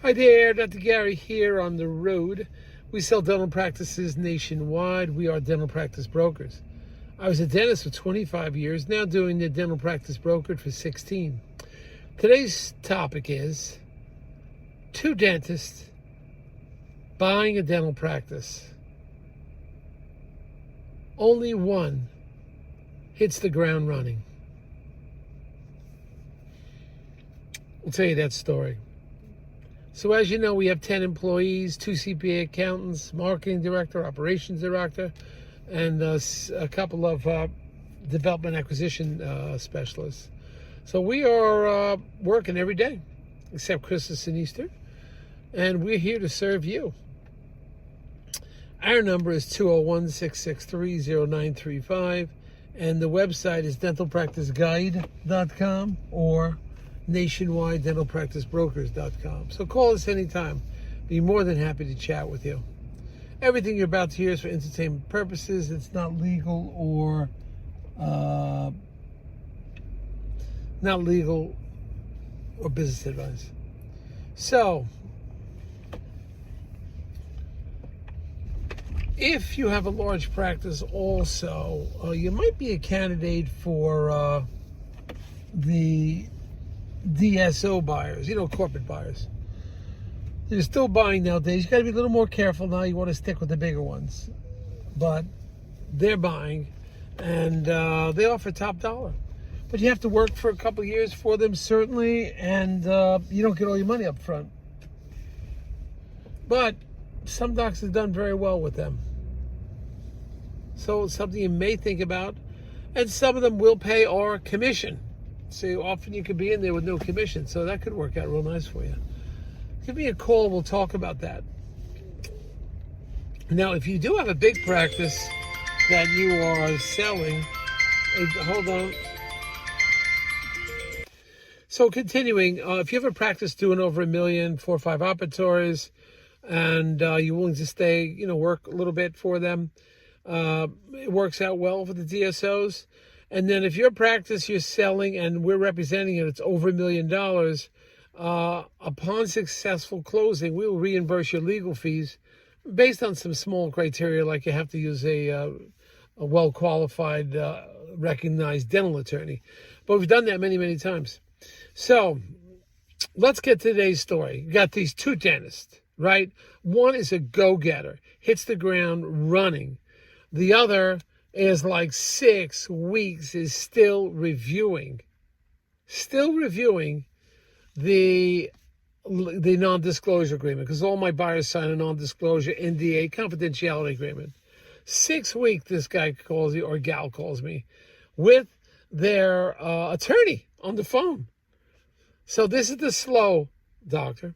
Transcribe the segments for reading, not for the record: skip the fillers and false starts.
Hi there, Dr. Gary here on the road. We sell dental practices nationwide. We are dental practice brokers. I was a dentist for 25 years, now doing the dental practice brokerage for 16. Today's topic is two dentists buying a dental practice. Only one hits the ground running. I'll tell you that story. So as you know, we have 10 employees, 2 CPA accountants, marketing director, operations director, and a couple of development acquisition specialists. So we are working every day, except Christmas and Easter, and we're here to serve you. Our number is 201-663-0935, and the website is dentalpracticeguide.com or nationwidedentalpracticebrokers.com. So call us anytime. Be more than happy to chat with you. Everything you're about to hear is for entertainment purposes. It's not legal or business advice. So, if you have a large practice also, you might be a candidate for the DSO buyers, corporate buyers. They're still buying nowadays. You got to be a little more careful now. You want to stick with the bigger ones. But they're buying, and they offer top dollar. But you have to work for a couple of years for them, certainly, and you don't get all your money up front. But some docs have done very well with them. So it's something you may think about. And some of them will pay our commission. So often you could be in there with no commission. So that could work out real nice for you. Give me a call. We'll talk about that. Now, if you do have a big practice that you are selling, hold on. So continuing, if you have a practice doing over $1 million, 4 or 5 operatories, and you're willing to stay, work a little bit for them, it works out well for the DSOs. And then if your practice you're selling and we're representing it, it's over $1 million, upon successful closing, we will reimburse your legal fees based on some small criteria, like you have to use a well-qualified, recognized dental attorney. But we've done that many, many times. So let's get to today's story. You got these two dentists, right? One is a go-getter, hits the ground running. The other is like 6 weeks, is still reviewing the non-disclosure agreement, because all my buyers sign a non-disclosure NDA confidentiality agreement. 6 weeks, this guy calls you or gal calls me with their attorney on the phone. So this is the slow doctor.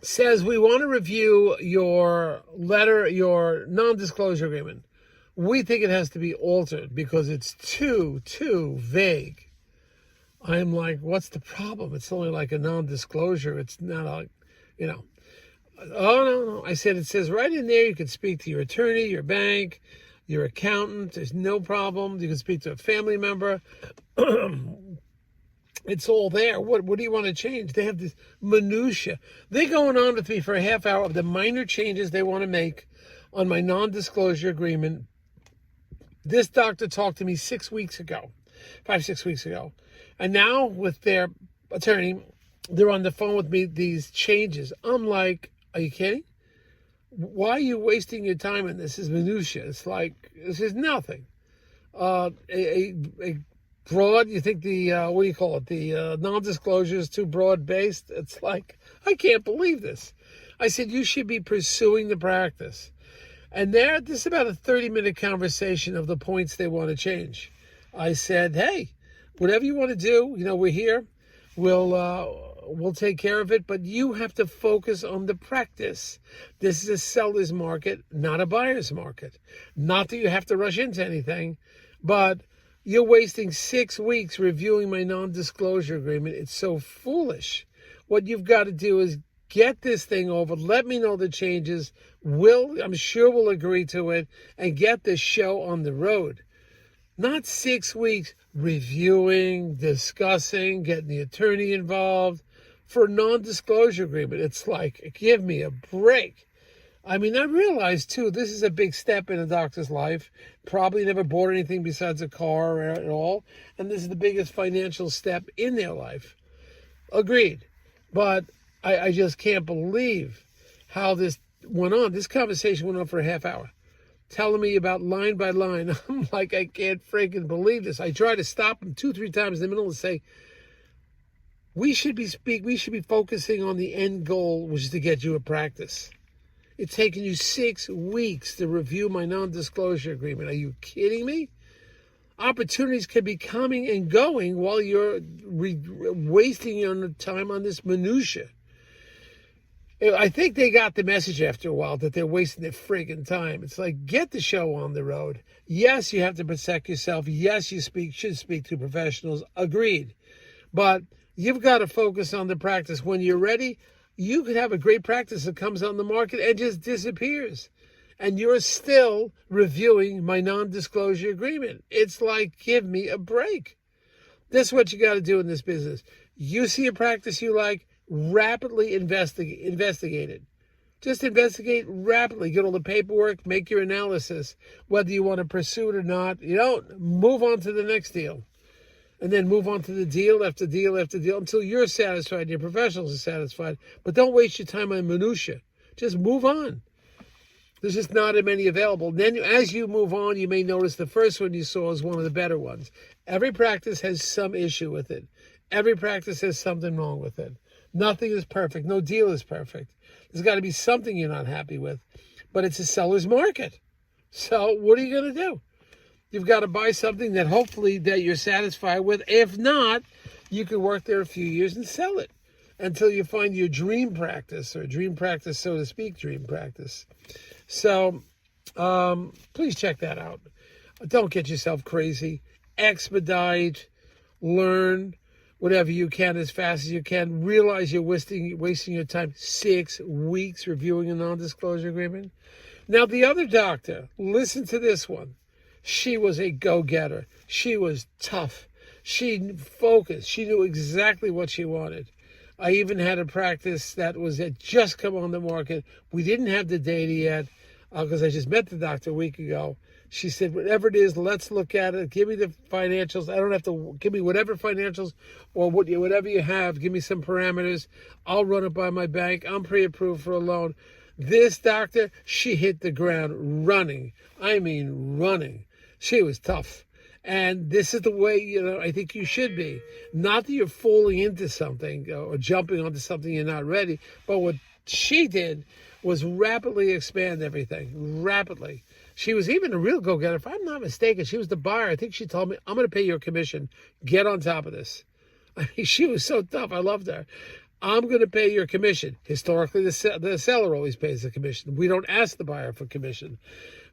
Says, we want to review your letter, your non-disclosure agreement. We think it has to be altered because it's too vague. I'm like, what's the problem? It's only like a non-disclosure. It's not a, Oh, no. I said, it says right in there you can speak to your attorney, your bank, your accountant. There's no problem. You can speak to a family member. It's all there. What do you want to change? They have this minutia. They're going on with me for a half hour of the minor changes they want to make on my non-disclosure agreement. This doctor talked to me 6 weeks ago, 5-6 weeks ago. And now with their attorney, they're on the phone with me, these changes. I'm like, are you kidding? Why are you wasting your time in this? This is minutia. It's like, this is nothing. A broad, you think the, the non-disclosure is too broad-based? It's like, I can't believe this. I said, you should be pursuing the practice. And this is about a 30-minute conversation of the points they want to change. I said, hey, whatever you want to do, we're here. We'll take care of it, but you have to focus on the practice. This is a seller's market, not a buyer's market. Not that you have to rush into anything, but you're wasting 6 weeks reviewing my non-disclosure agreement. It's so foolish. What you've got to do is get this thing over. Let me know the changes. I'm sure we'll agree to it and get this show on the road. Not 6 weeks reviewing, discussing, getting the attorney involved. for a non-disclosure agreement. It's like, give me a break. I mean, I realize, too, this is a big step in a doctor's life. Probably never bought anything besides a car at all. And this is the biggest financial step in their life. Agreed. But I just can't believe how this went on. This conversation went on for a half hour, telling me about line by line. I'm like, I can't freaking believe this. I tried to stop him 2-3 times in the middle and say, we should be focusing on the end goal, which is to get you a practice. It's taken you 6 weeks to review my non-disclosure agreement. Are you kidding me? Opportunities can be coming and going while you're wasting your time on this minutia. I think they got the message after a while that they're wasting their friggin' time. It's like, get the show on the road. Yes, you have to protect yourself. Yes, you should speak to professionals. Agreed. But you've got to focus on the practice. When you're ready, you could have a great practice that comes on the market and just disappears. And you're still reviewing my non-disclosure agreement. It's like, give me a break. This is what you got to do in this business. You see a practice you like, rapidly investigate it. Just investigate rapidly. Get all the paperwork, make your analysis. Whether you want to pursue it or not, you don't move on to the next deal. And then move on to the deal after deal after deal until you're satisfied, your professionals are satisfied. But don't waste your time on minutia. Just move on. There's just not as many available. Then as you move on, you may notice the first one you saw is one of the better ones. Every practice has some issue with it. Every practice has something wrong with it. Nothing is perfect. No deal is perfect. There's got to be something you're not happy with. But it's a seller's market. So what are you going to do? You've got to buy something that hopefully that you're satisfied with. If not, you can work there a few years and sell it until you find your dream practice, or dream practice, so to speak, dream practice. So please check that out. Don't get yourself crazy. Expedite, learn whatever you can as fast as you can. Realize you're wasting your time. 6 weeks reviewing a non-disclosure agreement. Now, the other doctor, listen to this one. She was a go-getter. She was tough. She focused. She knew exactly what she wanted. I even had a practice that had just come on the market. We didn't have the data yet because I just met the doctor a week ago. She said, whatever it is, let's look at it. Give me the financials. I don't have to, give me whatever financials or whatever you have. Give me some parameters. I'll run it by my bank. I'm pre-approved for a loan. This doctor, she hit the ground running. I mean, running. She was tough. And this is the way, I think you should be. Not that you're falling into something or jumping onto something you're not ready, but what she did was rapidly expand everything, rapidly. She was even a real go-getter. If I'm not mistaken, she was the buyer. I think she told me, I'm going to pay you a commission. Get on top of this. I mean, she was so tough. I loved her. I'm going to pay your commission. Historically, the seller always pays the commission. We don't ask the buyer for commission.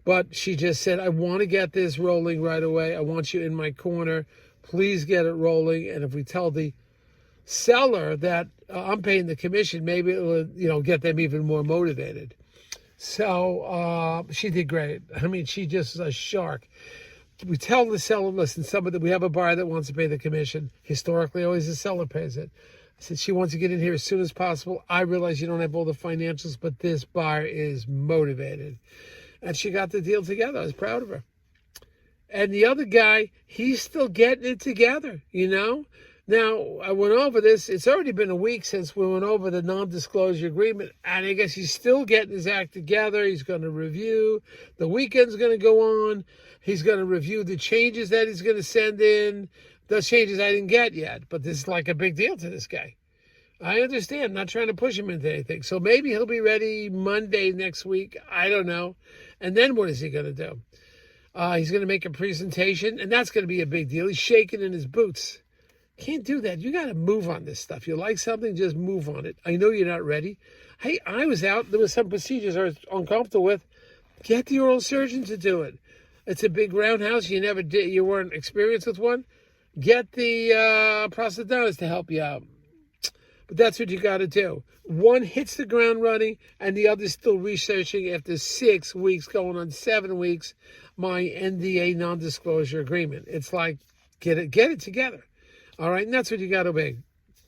But she just said, I want to get this rolling right away. I want you in my corner. Please get it rolling. And if we tell the seller that I'm paying the commission, maybe it will, get them even more motivated. So she did great. I mean, she just is a shark. We tell the seller, listen, we have a buyer that wants to pay the commission. Historically, always the seller pays it. I said, she wants to get in here as soon as possible. I realize you don't have all the financials, but this buyer is motivated. And she got the deal together. I was proud of her. And the other guy, he's still getting it together, Now, I went over this. It's already been a week since we went over the non-disclosure agreement. And I guess he's still getting his act together. He's going to review. The weekend's going to go on. He's going to review the changes that he's going to send in. Those changes I didn't get yet. But this is like a big deal to this guy. I understand. I'm not trying to push him into anything. So maybe he'll be ready Monday next week. I don't know. And then what is he going to do? He's going to make a presentation, and that's going to be a big deal. He's shaking in his boots. Can't do that. You got to move on this stuff. You like something, just move on it. I know you're not ready. Hey, I was out. There were some procedures I was uncomfortable with. Get the oral surgeon to do it. It's a big roundhouse. You never did. You weren't experienced with one. Get the prosthodontist to help you out. But that's what you got to do. One hits the ground running, and the other's still researching after 6 weeks, going on 7 weeks, my NDA non-disclosure agreement. It's like, get it together. All right, and that's what you got to be.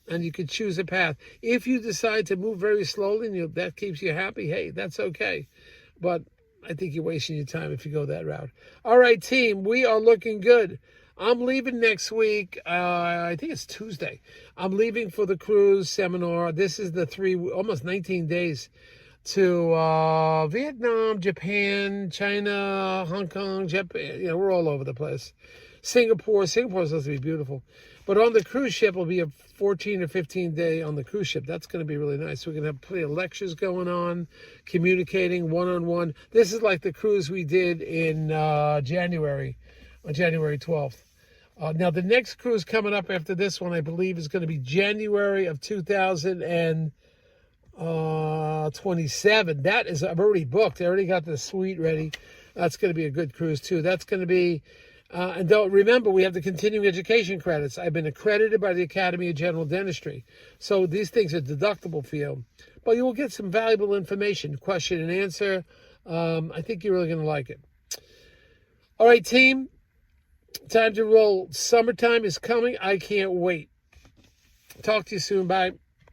and you could choose a path. If you decide to move very slowly and that keeps you happy, hey, that's okay. But I think you're wasting your time if you go that route. All right, team, we are looking good. I'm leaving next week. I think it's Tuesday. I'm leaving for the cruise seminar. This is the almost 19 days to Vietnam, Japan, China, Hong Kong, Japan. We're all over the place. Singapore is supposed to be beautiful. But on the cruise ship, it'll be a 14 or 15 day on the cruise ship. That's going to be really nice. We're going to have plenty of lectures going on, communicating one-on-one. This is like the cruise we did in January, on January 12th. Now, the next cruise coming up after this one, I believe, is going to be January of 2027. That is, I've already booked. I already got the suite ready. That's going to be a good cruise, too. That's going to be... and don't remember, we have the continuing education credits. I've been accredited by the Academy of General Dentistry. So these things are deductible for you. But you will get some valuable information, question and answer. I think you're really going to like it. All right, team. Time to roll. Summertime is coming. I can't wait. Talk to you soon. Bye.